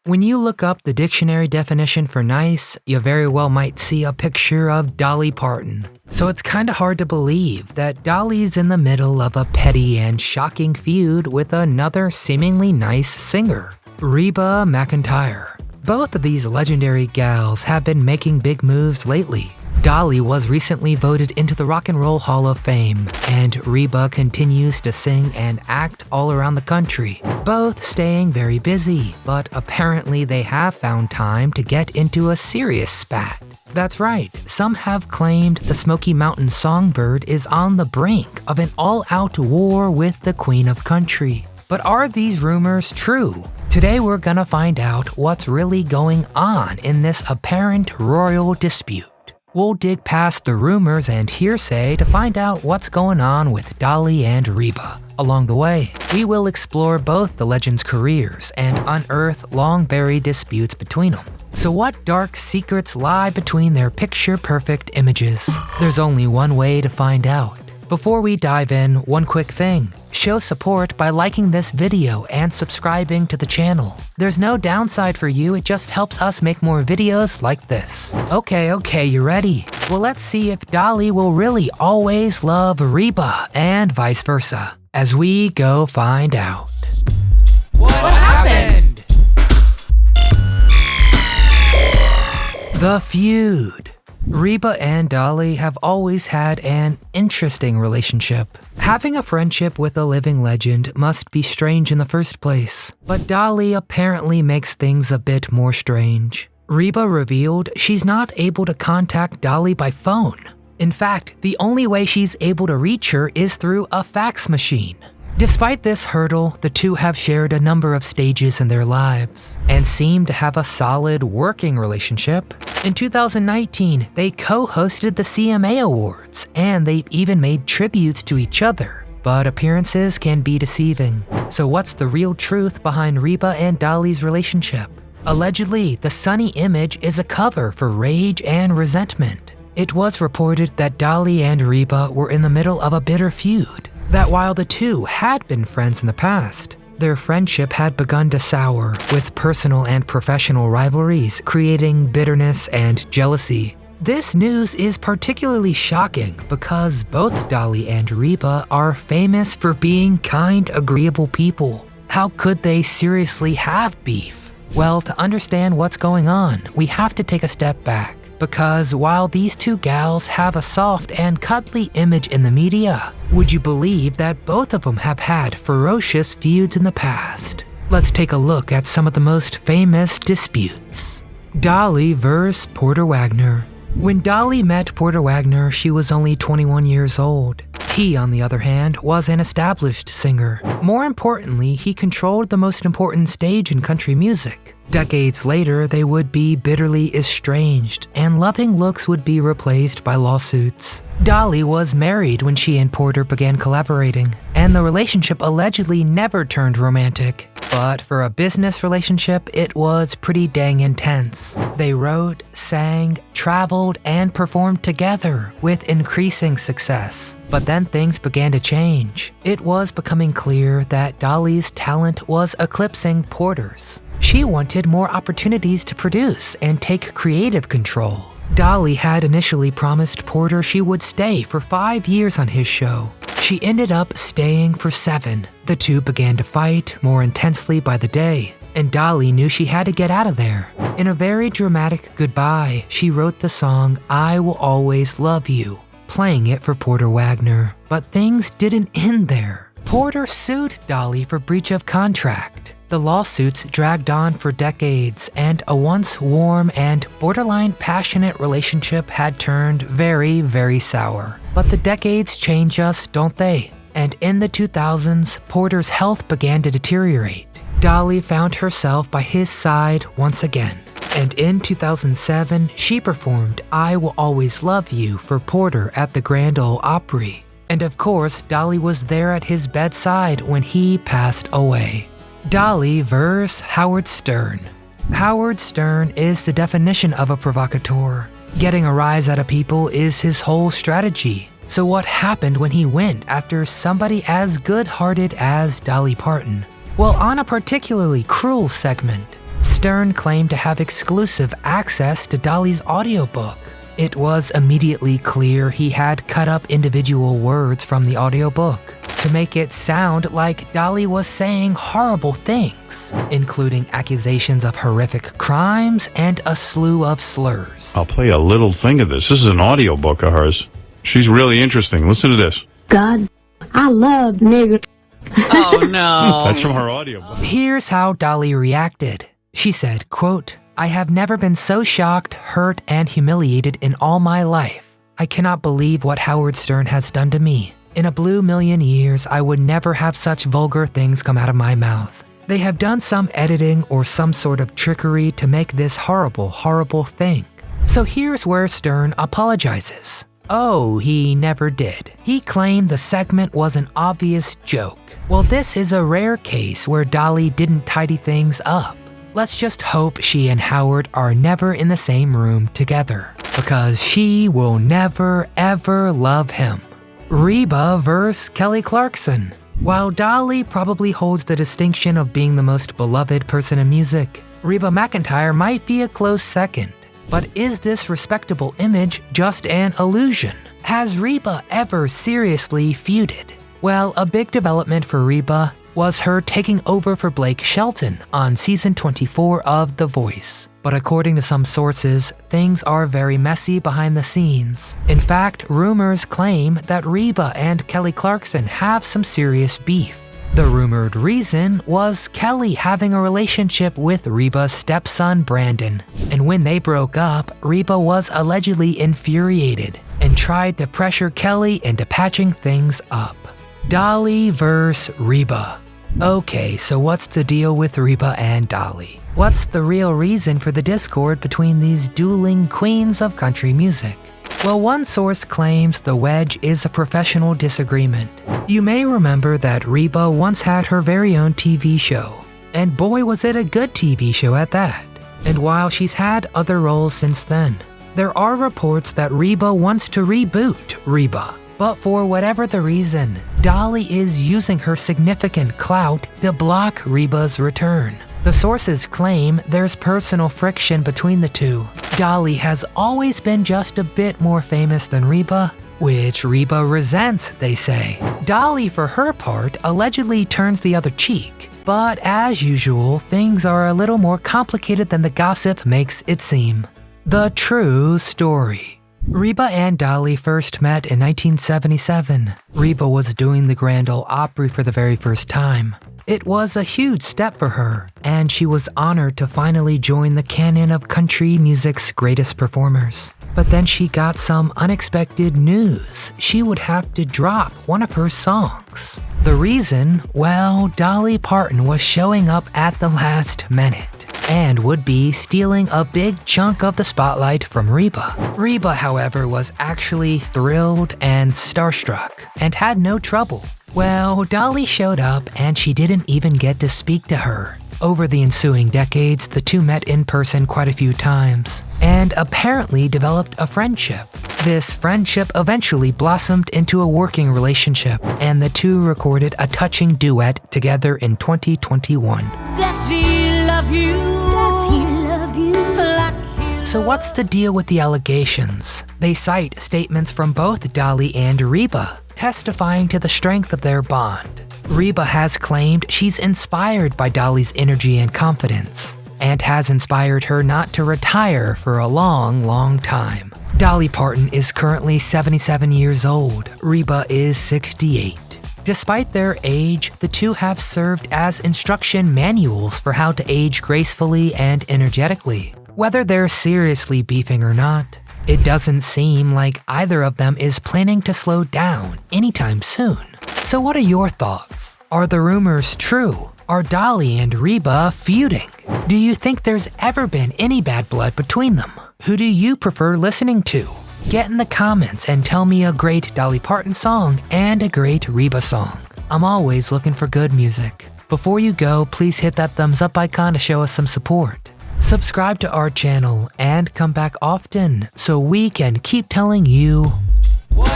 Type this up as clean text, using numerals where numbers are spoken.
When you look up the dictionary definition for nice, you very well might see a picture of Dolly Parton. So it's kinda hard to believe that Dolly's in the middle of a petty and shocking feud with another seemingly nice singer, Reba McEntire. Both of these legendary gals have been making big moves lately. Dolly was recently voted into the Rock and Roll Hall of Fame, and Reba continues to sing and act all around the country, both staying very busy, but apparently they have found time to get into a serious spat. That's right, some have claimed the Smoky Mountain songbird is on the brink of an all-out war with the Queen of Country. But are these rumors true? Today we're gonna find out what's really going on in this apparent royal dispute. We'll dig past the rumors and hearsay to find out what's going on with Dolly and Reba. Along the way, we will explore both the legends' careers and unearth long-buried disputes between them. So what dark secrets lie between their picture-perfect images? There's only one way to find out. Before we dive in, one quick thing. Show support by liking this video and subscribing to the channel. There's no downside for you, it just helps us make more videos like this. Okay, you ready? Well, let's see if Dolly will really always love Reba and vice versa, as we go find out. What happened? The feud. Reba and Dolly have always had an interesting relationship. Having a friendship with a living legend must be strange in the first place, but Dolly apparently makes things a bit more strange. Reba revealed she's not able to contact Dolly by phone. In fact, the only way she's able to reach her is through a fax machine. Despite this hurdle, the two have shared a number of stages in their lives and seem to have a solid working relationship. In 2019, they co-hosted the CMA Awards, and they even made tributes to each other. But appearances can be deceiving. So what's the real truth behind Reba and Dolly's relationship? Allegedly, the sunny image is a cover for rage and resentment. It was reported that Dolly and Reba were in the middle of a bitter feud. That while the two had been friends in the past, their friendship had begun to sour, with personal and professional rivalries creating bitterness and jealousy. This news is particularly shocking because both Dolly and Reba are famous for being kind, agreeable people. How could they seriously have beef? Well, to understand what's going on, we have to take a step back. Because while these two gals have a soft and cuddly image in the media, would you believe that both of them have had ferocious feuds in the past? Let's take a look at some of the most famous disputes. Dolly vs. Porter Wagner. When Dolly met Porter Wagner, she was only 21 years old. He, on the other hand, was an established singer. More importantly, he controlled the most important stage in country music. Decades later, they would be bitterly estranged, and loving looks would be replaced by lawsuits. Dolly was married when she and Porter began collaborating, and the relationship allegedly never turned romantic. But for a business relationship, it was pretty dang intense. They wrote, sang, traveled, and performed together with increasing success. But then things began to change. It was becoming clear that Dolly's talent was eclipsing Porter's. She wanted more opportunities to produce and take creative control. Dolly had initially promised Porter she would stay for 5 years on his show. She ended up staying for 7. The two began to fight more intensely by the day, and Dolly knew she had to get out of there. In a very dramatic goodbye, she wrote the song "I Will Always Love You," playing it for Porter Wagner. But things didn't end there. Porter sued Dolly for breach of contract. The lawsuits dragged on for decades, and a once warm and borderline passionate relationship had turned very, very sour. But the decades change us, don't they? And in the 2000s, Porter's health began to deteriorate. Dolly found herself by his side once again. And in 2007, she performed "I Will Always Love You" for Porter at the Grand Ole Opry. And of course, Dolly was there at his bedside when he passed away. Dolly vs. Howard Stern. Howard Stern is the definition of a provocateur. Getting a rise out of people is his whole strategy. So what happened when he went after somebody as good-hearted as Dolly Parton? Well, on a particularly cruel segment, Stern claimed to have exclusive access to Dolly's audiobook. It was immediately clear he had cut up individual words from the audiobook to make it sound like Dolly was saying horrible things, including accusations of horrific crimes and a slew of slurs. I'll play a little thing of this. This is an audiobook of hers. She's really interesting. Listen to this. God, I love niggers. Oh, no. That's from her audiobook. Here's how Dolly reacted. She said, quote, "I have never been so shocked, hurt, and humiliated in all my life. I cannot believe what Howard Stern has done to me. In a blue million years, I would never have such vulgar things come out of my mouth. They have done some editing or some sort of trickery to make this horrible, horrible thing." So here's where Stern apologizes. Oh, he never did. He claimed the segment was an obvious joke. Well, this is a rare case where Dolly didn't tidy things up. Let's just hope she and Howard are never in the same room together, because she will never ever love him. Reba vs. Kelly Clarkson. While Dolly probably holds the distinction of being the most beloved person in music, Reba McEntire might be a close second. But is this respectable image just an illusion? Has Reba ever seriously feuded? Well, a big development for Reba was her taking over for Blake Shelton on season 24 of The Voice. But according to some sources, things are very messy behind the scenes. In fact, rumors claim that Reba and Kelly Clarkson have some serious beef. The rumored reason was Kelly having a relationship with Reba's stepson Brandon. And when they broke up, Reba was allegedly infuriated and tried to pressure Kelly into patching things up. Dolly vs. Reba. Okay, so what's the deal with Reba and Dolly? What's the real reason for the discord between these dueling queens of country music? Well, one source claims the wedge is a professional disagreement. You may remember that Reba once had her very own TV show, and boy was it a good TV show at that. And while she's had other roles since then, there are reports that Reba wants to reboot Reba. But for whatever the reason, Dolly is using her significant clout to block Reba's return. The sources claim there's personal friction between the two. Dolly has always been just a bit more famous than Reba, which Reba resents, they say. Dolly, for her part, allegedly turns the other cheek. But as usual, things are a little more complicated than the gossip makes it seem. The true story. Reba and Dolly first met in 1977. Reba was doing the Grand Ole Opry for the very first time. It was a huge step for her, and she was honored to finally join the canon of country music's greatest performers. But then she got some unexpected news. She would have to drop one of her songs. The reason? Well, Dolly Parton was showing up at the last minute and would be stealing a big chunk of the spotlight from Reba. Reba, however, was actually thrilled and starstruck and had no trouble. Well, Dolly showed up and she didn't even get to speak to her. Over the ensuing decades, the two met in person quite a few times and apparently developed a friendship. This friendship eventually blossomed into a working relationship, and the two recorded a touching duet together in 2021. Does he love you? Does he love you? Like So what's the deal with the allegations? They cite statements from both Dolly and Reba, testifying to the strength of their bond. Reba has claimed she's inspired by Dolly's energy and confidence, and has inspired her not to retire for a long, long time. Dolly Parton is currently 77 years old. Reba is 68. Despite their age, the two have served as instruction manuals for how to age gracefully and energetically. Whether they're seriously beefing or not, it doesn't seem like either of them is planning to slow down anytime soon. So what are your thoughts? Are the rumors true? Are Dolly and Reba feuding? Do you think there's ever been any bad blood between them? Who do you prefer listening to? Get in the comments and tell me a great Dolly Parton song and a great Reba song. I'm always looking for good music. Before you go, please hit that thumbs up icon to show us some support. Subscribe to our channel and come back often so we can keep telling you What